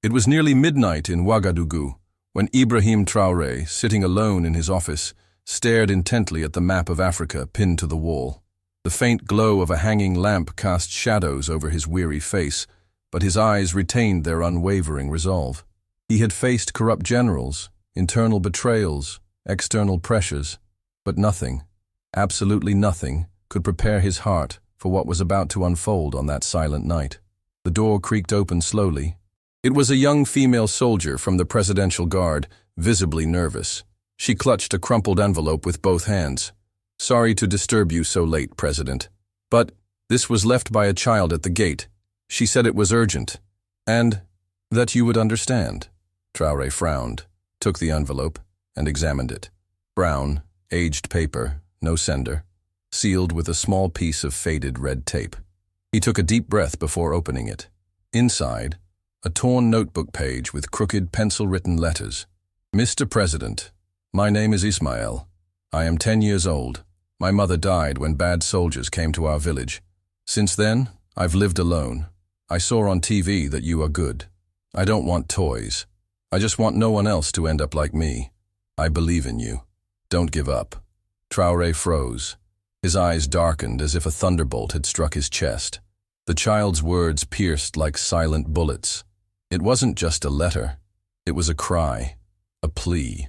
It was nearly midnight in Ouagadougou when Ibrahim Traoré, sitting alone in his office, stared intently at the map of Africa pinned to the wall. The faint glow of a hanging lamp cast shadows over his weary face, but his eyes retained their unwavering resolve. He had faced corrupt generals, internal betrayals, external pressures, but nothing, absolutely nothing, could prepare his heart for what was about to unfold on that silent night. The door creaked open slowly. It was a young female soldier from the Presidential Guard, visibly nervous. She clutched a crumpled envelope with both hands. "Sorry to disturb you so late, President. But this was left by a child at the gate. She said it was urgent, and that you would understand." Traoré frowned, took the envelope, and examined it. Brown, aged paper, no sender, sealed with a small piece of faded red tape. He took a deep breath before opening it. Inside, a torn notebook page with crooked pencil-written letters. "Mr. President, my name is Ismael. I am 10 years old. My mother died when bad soldiers came to our village. Since then, I've lived alone. I saw on TV that you are good. I don't want toys. I just want no one else to end up like me. I believe in you. Don't give up." Traoré froze. His eyes darkened as if a thunderbolt had struck his chest. The child's words pierced like silent bullets. It wasn't just a letter. It was a cry, a plea,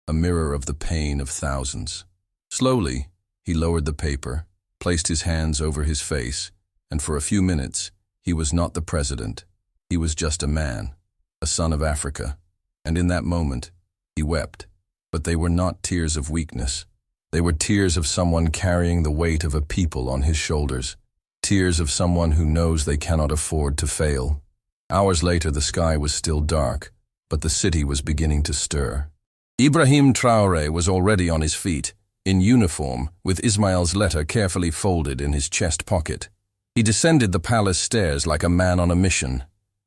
a mirror of the pain of thousands. Slowly, he lowered the paper, placed his hands over his face, and for a few minutes, he was not the president. He was just a man, a son of Africa. And in that moment, he wept. But they were not tears of weakness. They were tears of someone carrying the weight of a people on his shoulders. Tears of someone who knows they cannot afford to fail. Hours later, the sky was still dark, but the city was beginning to stir. Ibrahim Traoré was already on his feet, in uniform, with Ismael's letter carefully folded in his chest pocket. He descended the palace stairs like a man on a mission.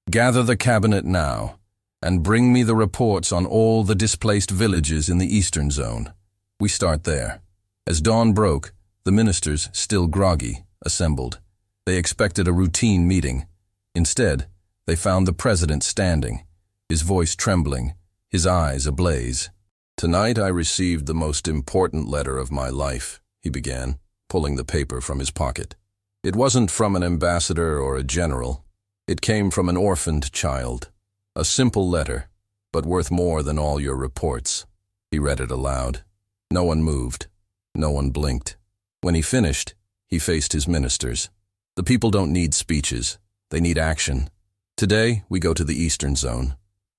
"Gather the cabinet now, and bring me the reports on all the displaced villages in the eastern zone. We start there." As dawn broke, the ministers, still groggy, assembled. They expected a routine meeting. Instead, they found the president standing, his voice trembling, his eyes ablaze. "Tonight I received the most important letter of my life," he began, pulling the paper from his pocket. "It wasn't from an ambassador or a general. It came from an orphaned child. A simple letter, but worth more than all your reports." He read it aloud. No one moved. No one blinked. When he finished, he faced his ministers. "The people don't need speeches. They need action. Today, we go to the eastern zone.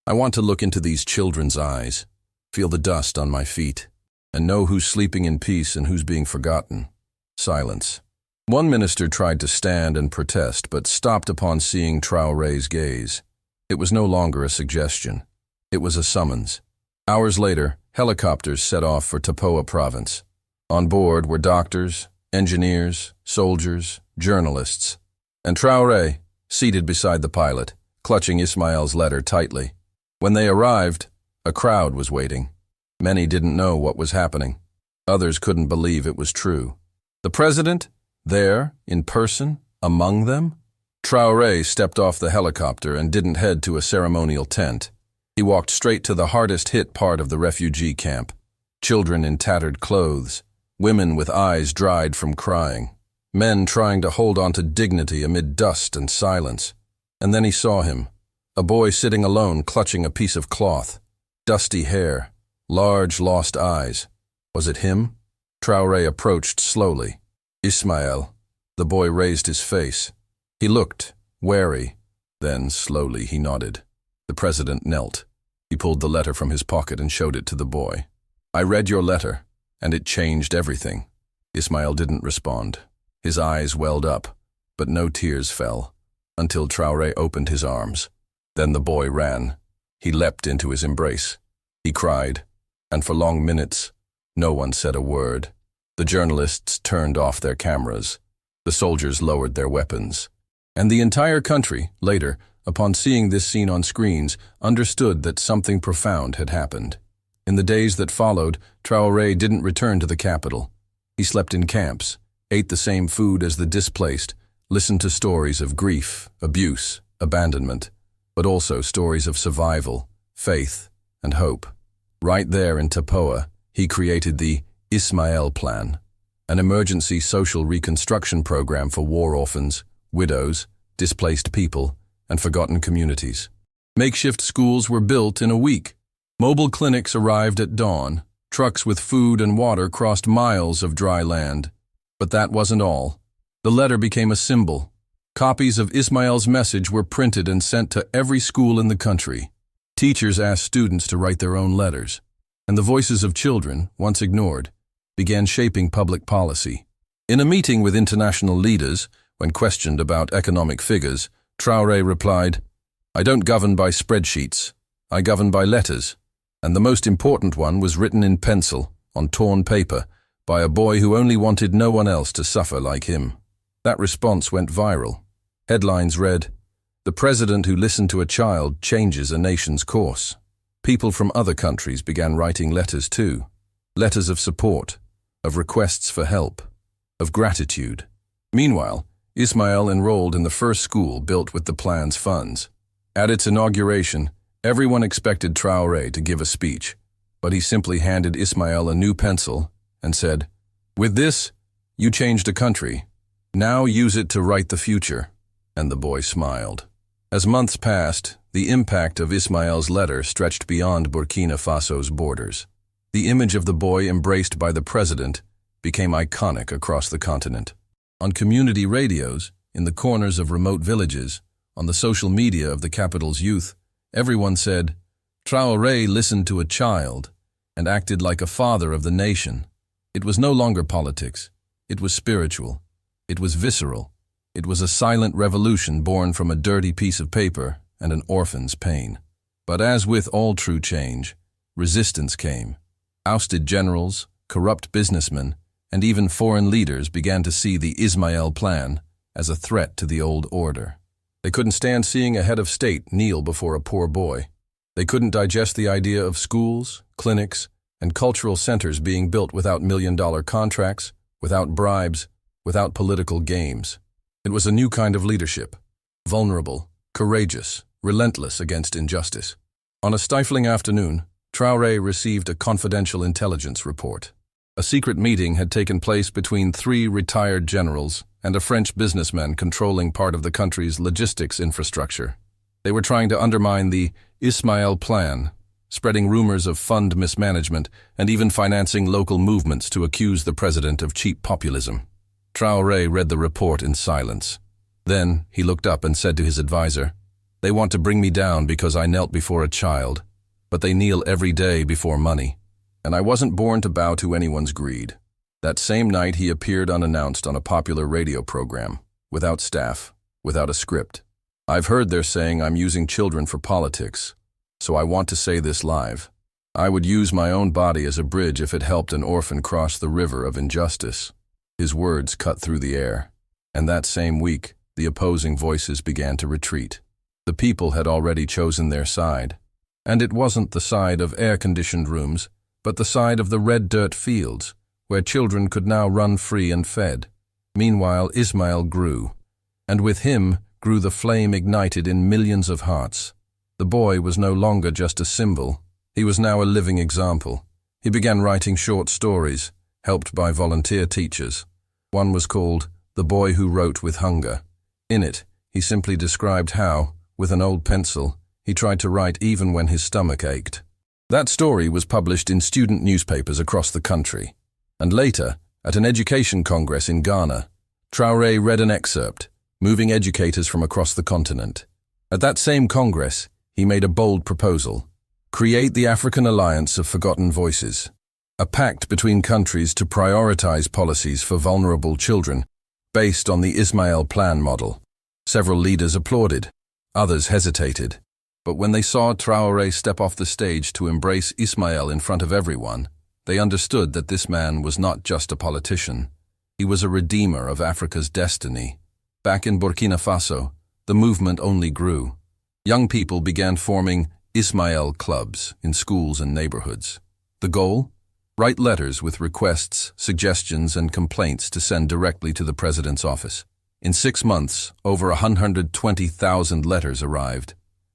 I want to look into these children's eyes, feel the dust on my feet, and know who's sleeping in peace and who's being forgotten." Silence. One minister tried to stand and protest, but stopped upon seeing Traoré's gaze. It was no longer a suggestion. It was a summons. Hours later, helicopters set off for Tapoa province. On board were doctors, engineers, soldiers, journalists, and Traoré, seated beside the pilot, clutching Ismael's letter tightly. When they arrived, a crowd was waiting. Many didn't know what was happening. Others couldn't believe it was true. The president, there, in person, among them? Traoré stepped off the helicopter and didn't head to a ceremonial tent. He walked straight to the hardest-hit part of the refugee camp. Children in tattered clothes, women with eyes dried from crying, men trying to hold on to dignity amid dust and silence. And then he saw him, a boy sitting alone clutching a piece of cloth, dusty hair, large lost eyes. Was it him? Traoré approached slowly. "Ismael." The boy raised his face. He looked, wary. Then, slowly, he nodded. The president knelt. He pulled the letter from his pocket and showed it to the boy. "I read your letter, and it changed everything." Ismael didn't respond. His eyes welled up, but no tears fell, until Traoré opened his arms. Then the boy ran. He leapt into his embrace. He cried, and for long minutes, no one said a word. The journalists turned off their cameras. The soldiers lowered their weapons. And the entire country, later, upon seeing this scene on screens, understood that something profound had happened. In the days that followed, Traoré didn't return to the capital. He slept in camps, ate the same food as the displaced, listened to stories of grief, abuse, abandonment. but also stories of survival, faith, and hope. Right there in Tapoa, he created the Ismail Plan, an emergency social reconstruction program for war orphans, widows, displaced people, and forgotten communities. Makeshift schools were built in a week. Mobile clinics arrived at dawn. Trucks with food and water crossed miles of dry land. But that wasn't all. The letter became a symbol. Copies of Ismail's message were printed and sent to every school in the country. Teachers asked students to write their own letters, and the voices of children, once ignored, began shaping public policy. In a meeting with international leaders, when questioned about economic figures, Traoré replied, "I don't govern by spreadsheets. I govern by letters." And the most important one was written in pencil, on torn paper, by a boy who only wanted no one else to suffer like him. That response went viral. Headlines read, "The president who listened to a child changes a nation's course." People from other countries began writing letters too. Letters of support, of requests for help, of gratitude. Meanwhile, Ismail enrolled in the first school built with the plan's funds. At its inauguration, everyone expected Traoré to give a speech, but he simply handed Ismail a new pencil and said, "With this, you changed a country. Now use it to write the future." And the boy smiled. As months passed, the impact of Ismail's letter stretched beyond Burkina Faso's borders. The image of the boy embraced by the president became iconic across the continent. On community radios, in the corners of remote villages, on the social media of the capital's youth, everyone said, "Traoré listened to a child and acted like a father of the nation." It was no longer politics. It was spiritual. It was visceral. It was a silent revolution born from a dirty piece of paper and an orphan's pain. But as with all true change, resistance came. Ousted generals, corrupt businessmen, and even foreign leaders began to see the Ismail Plan as a threat to the old order. They couldn't stand seeing a head of state kneel before a poor boy. They couldn't digest the idea of schools, clinics, and cultural centers being built without million-dollar contracts, without bribes, without political games. It was a new kind of leadership, vulnerable, courageous, relentless against injustice. On a stifling afternoon, Traoré received a confidential intelligence report. A secret meeting had taken place between 3 retired generals and a French businessman controlling part of the country's logistics infrastructure. They were trying to undermine the Ismail Plan, spreading rumors of fund mismanagement and even financing local movements to accuse the president of cheap populism. Traoré read the report in silence. Then he looked up and said to his advisor, "They want to bring me down because I knelt before a child, but they kneel every day before money. And I wasn't born to bow to anyone's greed." That same night he appeared unannounced on a popular radio program, without staff, without a script. "I've heard they're saying I'm using children for politics, so I want to say this live. I would use my own body as a bridge if it helped an orphan cross the river of injustice." His words cut through the air, and that same week, the opposing voices began to retreat. The people had already chosen their side, and it wasn't the side of air-conditioned rooms, but the side of the red dirt fields, where children could now run free and fed. Meanwhile, Ismail grew, and with him grew the flame ignited in millions of hearts. The boy was no longer just a symbol, he was now a living example. He began writing short stories, helped by volunteer teachers. One was called "The Boy Who Wrote with Hunger." In it, he simply described how, with an old pencil, he tried to write even when his stomach ached. That story was published in student newspapers across the country. And later, at an education congress in Ghana, Traoré read an excerpt, moving educators from across the continent. At that same congress, he made a bold proposal: create the African Alliance of Forgotten Voices, a pact between countries to prioritize policies for vulnerable children based on the Ismail Plan model. Several leaders applauded, others hesitated. But when they saw Traoré step off the stage to embrace Ismail in front of everyone, they understood that this man was not just a politician. He was a redeemer of Africa's destiny. Back in Burkina Faso, the movement only grew. Young people began forming Ismail clubs in schools and neighborhoods. The goal? Write letters with requests, suggestions, and complaints to send directly to the president's office. In 6 months, over 120,000 letters arrived.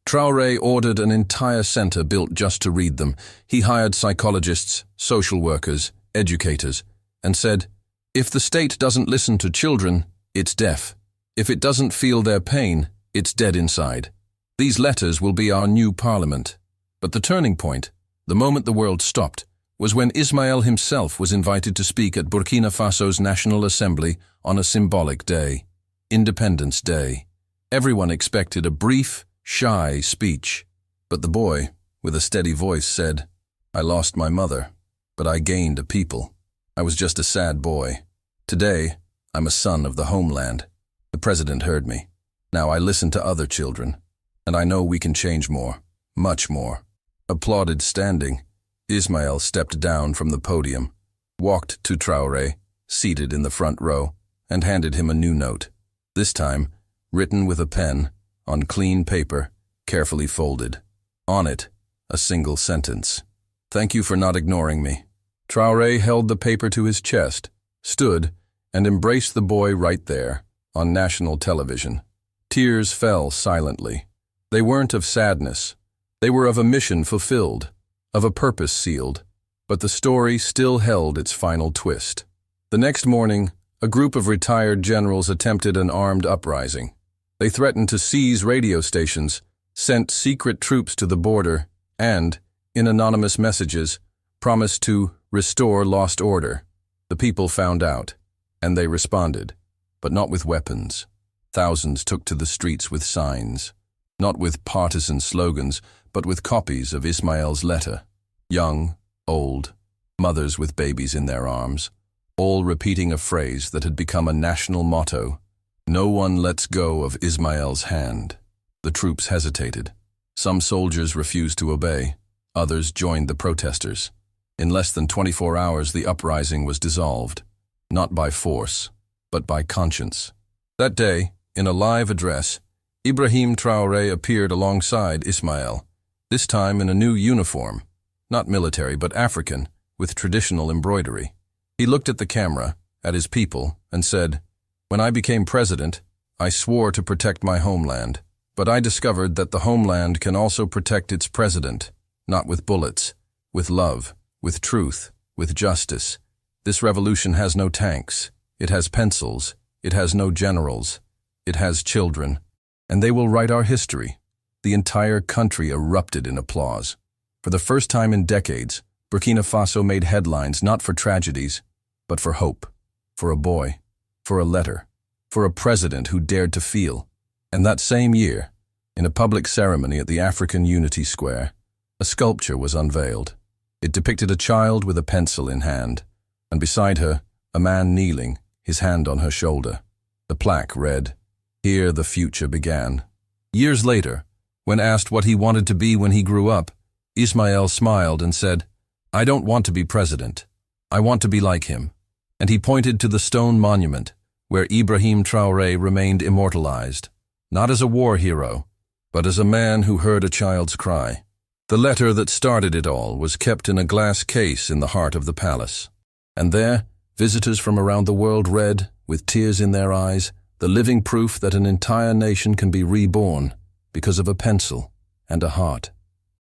Traoré ordered an entire center built just to read them. He hired psychologists, social workers, educators, and said, "If the state doesn't listen to children, it's deaf. If it doesn't feel their pain, it's dead inside. These letters will be our new parliament." But the turning point, the moment the world stopped, was when Ismail himself was invited to speak at Burkina Faso's National Assembly on a symbolic day, Independence Day. Everyone expected a brief, shy speech, but the boy, with a steady voice, said, "I lost my mother, but I gained a people. I was just a sad boy. Today, I'm a son of the homeland." The president heard me. Now I listen to other children, and I know we can change more, much more. Applauded standing, Ismail stepped down from the podium, walked to Traoré, seated in the front row, and handed him a new note, this time written with a pen, on clean paper, carefully folded. On it, a single sentence. "Thank you for not ignoring me." Traoré held the paper to his chest, stood, and embraced the boy right there, on national television. Tears fell silently. They weren't of sadness. They were of a mission fulfilled, of a purpose sealed, but the story still held its final twist. The next morning, a group of retired generals attempted an armed uprising. They threatened to seize radio stations, sent secret troops to the border, and, in anonymous messages, promised to restore lost order. The people found out, and they responded, but not with weapons. Thousands took to the streets with signs, not with partisan slogans, but with copies of Ismail's letter. Young, old, mothers with babies in their arms, all repeating a phrase that had become a national motto: "No one lets go of Ismail's hand." The troops hesitated. Some soldiers refused to obey. Others joined the protesters. In less than 24 hours, the uprising was dissolved, not by force, but by conscience. That day, in a live address, Ibrahim Traoré appeared alongside Ismail, this time in a new uniform, not military but African, with traditional embroidery. He looked at the camera, at his people, and said, "When I became president, I swore to protect my homeland, but I discovered that the homeland can also protect its president, not with bullets, with love, with truth, with justice. This revolution has no tanks, it has pencils, it has no generals, it has children, and they will write our history." The entire country erupted in applause. For the first time in decades, Burkina Faso made headlines not for tragedies, but for hope, for a boy, for a letter, for a president who dared to feel. And that same year, in a public ceremony at the African Unity Square, a sculpture was unveiled. It depicted a child with a pencil in hand, and beside her, a man kneeling, his hand on her shoulder. The plaque read, "Here the future began." Years later, when asked what he wanted to be when he grew up, Ismail smiled and said, "I don't want to be president. I want to be like him." And he pointed to the stone monument where Ibrahim Traoré remained immortalized, not as a war hero, but as a man who heard a child's cry. The letter that started it all was kept in a glass case in the heart of the palace. And there, visitors from around the world read, with tears in their eyes, the living proof that an entire nation can be reborn because of a pencil and a heart.